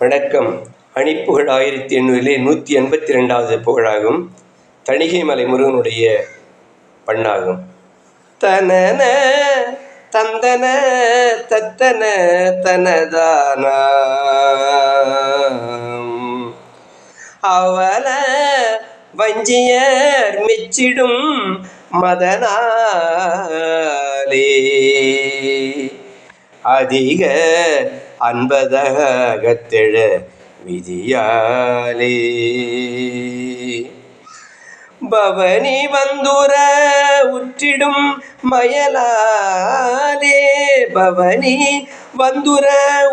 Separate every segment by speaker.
Speaker 1: வணக்கம். அணிப்புகழ் 1800 182வது புகழாகும். தணிகைமலை முருகனுடைய பண்ணாகும். தனன தந்தன தத்தன தனதான அவல வஞ்சியர் மெச்சிடும் மதனாலே அதிக அன்பதகத்தெழ விதியாலே பவனி வந்துர உற்றிடும் மயலாலே பவனி வந்துர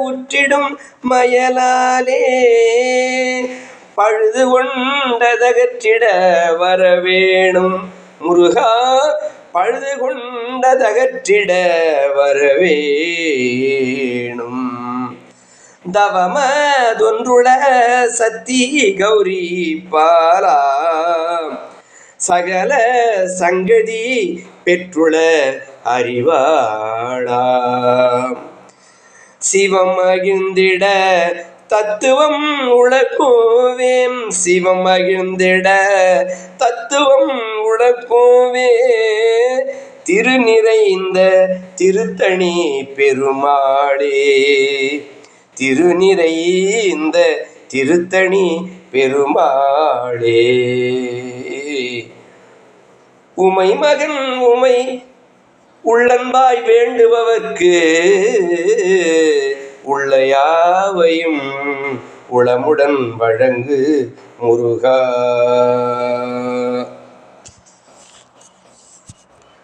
Speaker 1: உற்றிடும் மயலாலே பழுது கொண்டதகற்றிட வரவேணும் முருகா பழுது கொண்டதகற்றிட வரவேணும் தவமதொன்றுள சத்தி கௌரி பாலா சகல சங்கதி பெற்றுள அறிவாளா சிவம் மகிழ்ந்திட தத்துவம் உழக்கோவேம் சிவம் மகிழ்ந்திட தத்துவம் உழக்கோவே திருநிறைந்த திருத்தணி பெருமாளே திருநிறைந்த திருத்தணி பெருமாளே உமை மகன் உமை உள்ளன்பாய் வேண்டுபவர்க்கு உள்ள யாவையும் உளமுடன் வழங்கு முருகா.